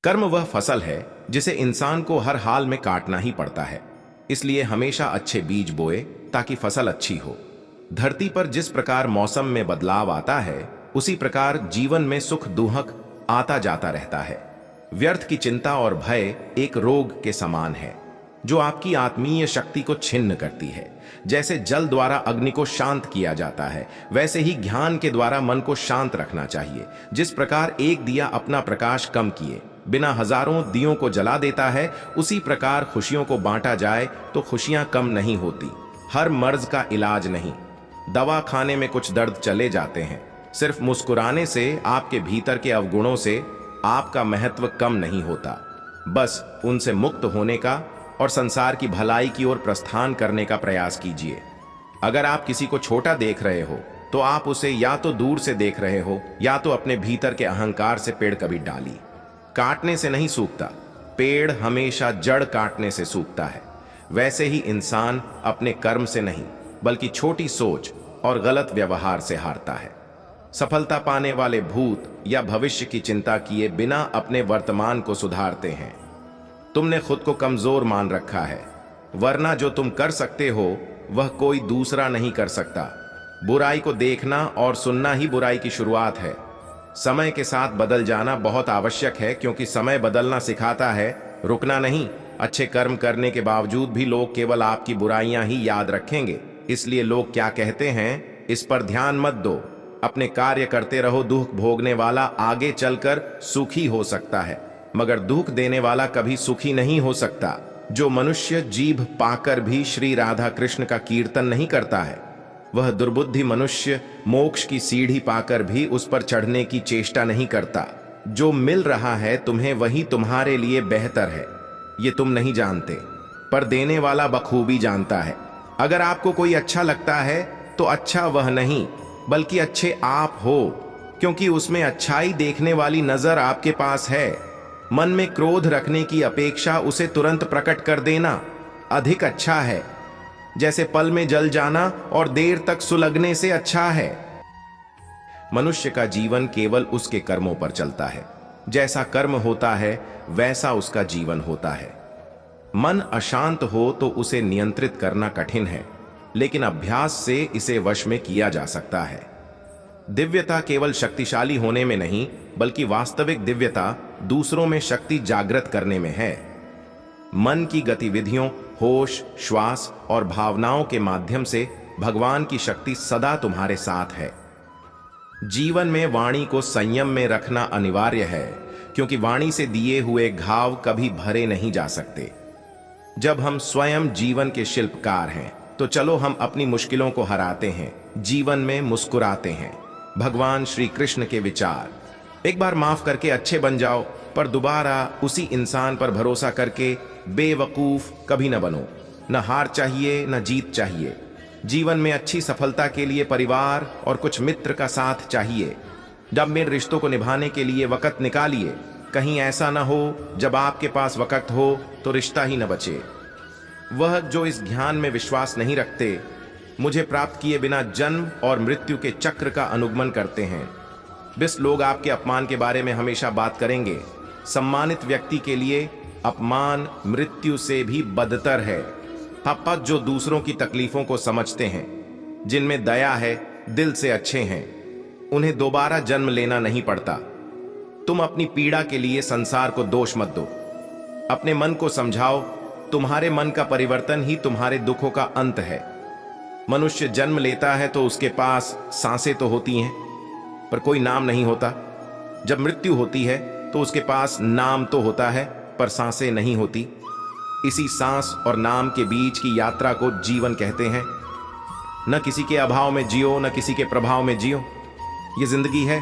कर्म वह फसल है जिसे इंसान को हर हाल में काटना ही पड़ता है। इसलिए हमेशा अच्छे बीज बोए ताकि फसल अच्छी हो। धरती पर जिस प्रकार मौसम में बदलाव आता है, उसी प्रकार जीवन में सुख दुख आता जाता रहता है। व्यर्थ की चिंता और भय एक रोग के समान है जो आपकी आत्मीय शक्ति को छिन्न करती है। जैसे जल द्वारा अग्नि को शांत किया जाता है, वैसे ही ज्ञान के द्वारा मन को शांत रखना चाहिए। जिस प्रकार एक दिया अपना प्रकाश कम किए बिना हजारों दियों को जला देता है, उसी प्रकार खुशियों को बांटा जाए तो खुशियां कम नहीं होती। हर मर्ज का इलाज नहीं, दवा खाने में कुछ दर्द चले जाते हैं। सिर्फ मुस्कुराने से, आपके भीतर के अवगुणों से आपका महत्व कम नहीं होता। बस उनसे मुक्त होने का और संसार की भलाई की ओर प्रस्थान करने का प्रयास कीजिए। अगर आप किसी को छोटा देख रहे हो तो आप उसे या तो दूर से देख रहे हो या तो अपने भीतर के अहंकार से। पेड़ कभी डाली काटने से नहीं सूखता, पेड़ हमेशा जड़ काटने से सूखता है। वैसे ही इंसान अपने कर्म से नहीं बल्कि छोटी सोच और गलत व्यवहार से हारता है। सफलता पाने वाले भूत या भविष्य की चिंता किए बिना अपने वर्तमान को सुधारते हैं। तुमने खुद को कमजोर मान रखा है, वरना जो तुम कर सकते हो वह कोई दूसरा नहीं कर सकता। बुराई को देखना और सुनना ही बुराई की शुरुआत है। समय के साथ बदल जाना बहुत आवश्यक है, क्योंकि समय बदलना सिखाता है, रुकना नहीं। अच्छे कर्म करने के बावजूद भी लोग केवल आपकी बुराइयां ही याद रखेंगे। इसलिए लोग क्या कहते हैं इस पर ध्यान मत दो। अपने कार्य करते रहो। दुख भोगने वाला आगे चलकर सुखी हो सकता है, मगर दुख देने वाला कभी सुखी नहीं हो सकता। जो मनुष्य जीभ पाकर भी श्री राधा कृष्ण का कीर्तन नहीं करता है, वह दुर्बुद्धि मनुष्य मोक्ष की सीढ़ी पाकर भी उस पर चढ़ने की चेष्टा नहीं करता। जो मिल रहा है तुम्हें वही तुम्हारे लिए बेहतर है, ये तुम नहीं जानते, पर देने वाला बखूबी जानता है। अगर आपको कोई अच्छा लगता है तो अच्छा वह नहीं बल्कि अच्छे आप हो, क्योंकि उसमें अच्छाई देखने वाली नजर आपके पास है। मन में क्रोध रखने की अपेक्षा उसे तुरंत प्रकट कर देना अधिक अच्छा है। जैसे पल में जल जाना और देर तक सुलगने से अच्छा है। मनुष्य का जीवन केवल उसके कर्मों पर चलता है। जैसा कर्म होता है वैसा उसका जीवन होता है। मन अशांत हो तो उसे नियंत्रित करना कठिन है, लेकिन अभ्यास से इसे वश में किया जा सकता है। दिव्यता केवल शक्तिशाली होने में नहीं बल्कि वास्तविक दिव्यता दूसरों में शक्ति जागृत करने में है। मन की गतिविधियों, होश, श्वास और भावनाओं के माध्यम से भगवान की शक्ति सदा तुम्हारे साथ है। जीवन में वाणी को संयम में रखना अनिवार्य है, क्योंकि वाणी से दिए हुए घाव कभी भरे नहीं जा सकते। जब हम स्वयं जीवन के शिल्पकार हैं तो चलो हम अपनी मुश्किलों को हराते हैं, जीवन में मुस्कुराते हैं। भगवान श्री कृष्ण के विचार, एक बार माफ करके अच्छे बन जाओ, पर दोबारा उसी इंसान पर भरोसा करके बेवकूफ कभी न बनो। न हार चाहिए न जीत चाहिए। जीवन में अच्छी सफलता के लिए परिवार और कुछ मित्र का साथ चाहिए। जब मेरे रिश्तों को निभाने के लिए वक्त निकालिए। कहीं ऐसा न हो जब आपके पास वक्त हो तो रिश्ता ही न बचे। वह जो इस ज्ञान में विश्वास नहीं रखते, मुझे प्राप्त किए बिना जन्म और मृत्यु के चक्र का अनुगमन करते हैं। बिस लोग आपके अपमान के बारे में हमेशा बात करेंगे। सम्मानित व्यक्ति के लिए अपमान मृत्यु से भी बदतर है। हपक जो दूसरों की तकलीफों को समझते हैं, जिनमें दया है, दिल से अच्छे हैं, उन्हें दोबारा जन्म लेना नहीं पड़ता। तुम अपनी पीड़ा के लिए संसार को दोष मत दो। अपने मन को समझाओ, तुम्हारे मन का परिवर्तन ही तुम्हारे दुखों का अंत है। मनुष्य जन्म लेता है तो उसके पास सांसें तो होती हैं, पर कोई नाम नहीं होता। जब मृत्यु होती है तो उसके पास नाम तो होता है, पर सांसें नहीं होती। इसी सांस और नाम के बीच की यात्रा को जीवन कहते हैं। न किसी के अभाव में जियो, न किसी के प्रभाव में जियो। ये जिंदगी है,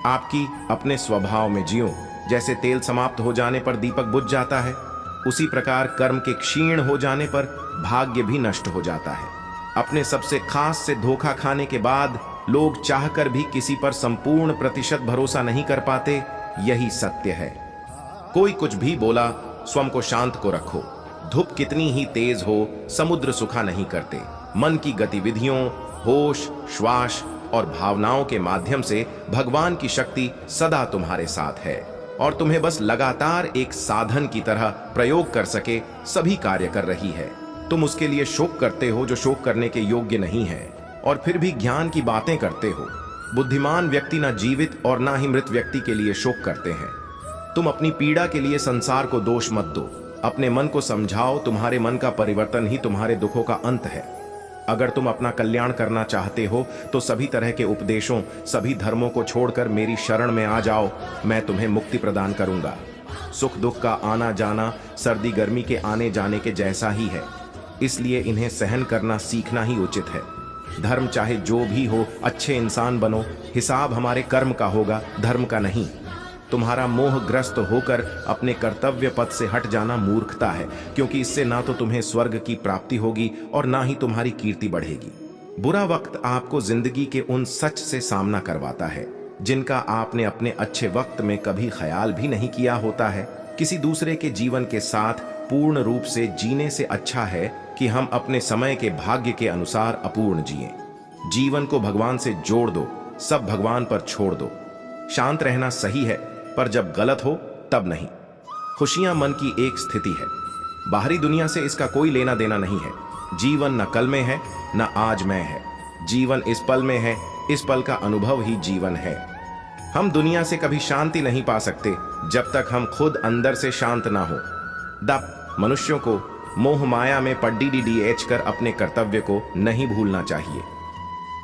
आपकी अपने स्वभाव में जियो। जैसे तेल समाप्त हो जाने पर दीपक बुझ जाता है, उसी प्रकार कर्म के क्षीण हो जाने पर भाग्य भी नष्ट हो जाता है। अपने सबसे खास से धोखा खाने के बाद लोग चाहकर भी किसी पर संपूर्ण प्रतिशत भरोसा नहीं कर पाते। यही सत्य है। कोई कुछ भी बोला, स्वयं को शांत को रखो। धूप कितनी ही तेज हो, समुद्र सुखा नहीं करते। मन की गतिविधियों, होश, श्वास और भावनाओं के माध्यम से भगवान की शक्ति सदा तुम्हारे साथ है। और तुम्हें बस लगातार एक साधन की तरह प्रयोग कर सके सभी कार्य कर रही है। तुम उसके लिए शोक करते हो जो शोक करने के योग्य नहीं है, और फिर भी ज्ञान की बातें करते हो। बुद्धिमान व्यक्ति ना जीवित और ना ही मृत व्यक्ति के लिए शोक करते हैं। तुम अपनी पीड़ा के लिए संसार को दोष मत दो, अपने मन को समझाओ। तुम्हारे मन का परिवर्तन ही तुम्हारे दुखों का अंत है। अगर तुम अपना कल्याण करना चाहते हो तो सभी तरह के उपदेशों, सभी धर्मों को छोड़कर मेरी शरण में आ जाओ। मैं तुम्हें मुक्ति प्रदान करूंगा। सुख दुख का आना जाना सर्दी गर्मी के आने जाने के जैसा ही है, इसलिए इन्हें सहन करना सीखना ही उचित है। धर्म चाहे जो भी हो, अच्छे इंसान बनो। हिसाब हमारे कर्म का होगा, धर्म का नहीं। तुम्हारा मोहग्रस्त होकर अपने कर्तव्य पथ से हट जाना मूर्खता है, क्योंकि इससे ना तो तुम्हें स्वर्ग की प्राप्ति होगी और ना ही तुम्हारी कीर्ति बढ़ेगी। बुरा वक्त आपको जिंदगी के उन सच से सामना करवाता है जिनका आपने अपने अच्छे वक्त में कभी ख्याल भी नहीं किया होता है। किसी दूसरे के जीवन के साथ पूर्ण रूप से जीने से अच्छा है कि हम अपने समय के भाग्य के अनुसार अपूर्ण जिएं। जीवन को भगवान से जोड़ दो, सब भगवान पर छोड़ दो। शांत रहना सही है, पर जब गलत हो तब नहीं। खुशियां मन की एक स्थिति है, बाहरी दुनिया से इसका कोई लेना देना नहीं है। जीवन न कल में है न आज में है, जीवन इस पल में है, इस पल का अनुभव ही जीवन है। हम दुनिया से कभी शांति नहीं पा सकते जब तक हम खुद अंदर से शांत ना हो। मनुष्यों को मोह माया में पड्डीडीएच कर अपने कर्तव्य को नहीं भूलना चाहिए।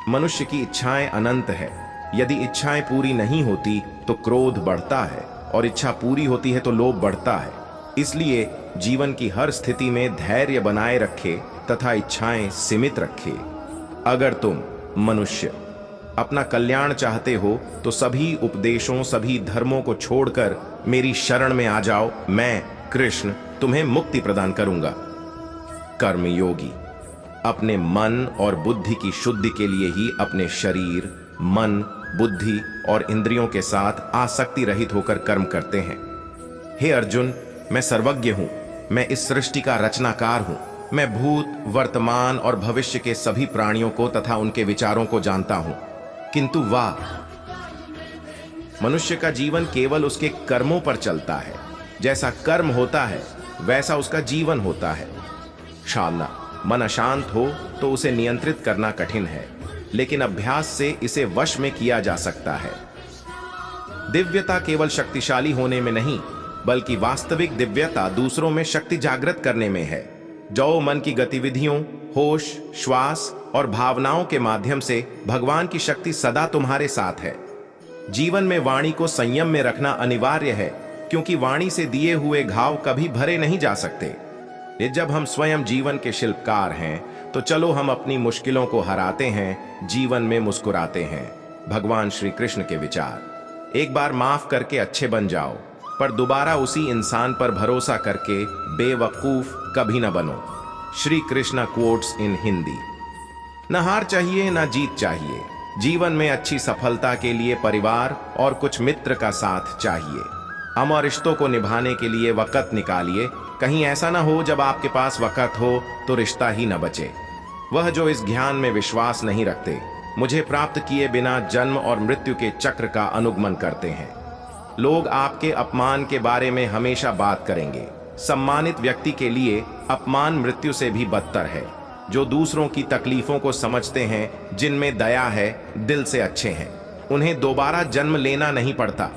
मनुष्य की इच्छाएं अनंत है। यदि इच्छाएं पूरी नहीं होती तो क्रोध बढ़ता है, और इच्छा पूरी होती है तो लोभ बढ़ता है। इसलिए जीवन की हर स्थिति में धैर्य बनाए रखे तथा इच्छाएं सीमित रखे। अगर तुम मनुष्य अपना कल्याण चाहते हो तो सभी उपदेशों, सभी धर्मों को छोड़कर मेरी शरण में आ जाओ। मैं कृष्ण तुम्हें मुक्ति प्रदान करूंगा। कर्मयोगी अपने मन और बुद्धि की शुद्धि के लिए ही अपने शरीर, मन, बुद्धि और इंद्रियों के साथ आसक्ति रहित होकर कर्म करते हैं। हे अर्जुन, मैं सर्वज्ञ हूं, मैं इस सृष्टि का रचनाकार हूं। मैं भूत, वर्तमान और भविष्य के सभी प्राणियों को तथा उनके विचारों को जानता हूं। किंतु वाह, मनुष्य का जीवन केवल उसके कर्मों पर चलता है। जैसा कर्म होता है वैसा उसका जीवन होता है। शाला मन अशांत हो तो उसे नियंत्रित करना कठिन है, लेकिन अभ्यास से इसे वश में किया जा सकता है। दिव्यता केवल शक्तिशाली होने में नहीं, बल्कि वास्तविक दिव्यता दूसरों में शक्ति जागृत करने में है। जो मन की गतिविधियों, होश, श्वास और भावनाओं के माध्यम से भगवान की शक्ति सदा तुम्हारे साथ है। जीवन में वाणी को संयम में रखना अनिवार्य है, क्योंकि वाणी से दिए हुए घाव कभी भरे नहीं जा सकते। ये जब हम स्वयं जीवन के शिल्पकार हैं तो चलो हम अपनी मुश्किलों को हराते हैं, जीवन में मुस्कुराते हैं। भगवान श्री कृष्ण के विचार। एक बार माफ करके अच्छे बन जाओ, पर दोबारा उसी इंसान पर भरोसा करके बेवकूफ कभी न बनो। Shri Krishna quotes in Hindi. न हार चाहिए न जीत चाहिए। जीवन में अच्छी सफलता के लिए परिवार और कुछ मित्र का साथ चाहिए। अमर रिश्तों को निभाने के लिए वक़्त निकालिए। कहीं ऐसा ना हो जब आपके पास वक़्त हो तो रिश्ता ही न बचे। वह जो इस ज्ञान में विश्वास नहीं रखते, मुझे प्राप्त किए बिना जन्म और मृत्यु के चक्र का अनुगमन करते हैं। लोग आपके अपमान के बारे में हमेशा बात करेंगे। सम्मानित व्यक्ति के लिए अपमान मृत्यु से भी बदतर है। जो दूसरों की तकलीफों को समझते हैं, जिनमें दया है, दिल से अच्छे हैं, उन्हें दोबारा जन्म लेना नहीं पड़ता।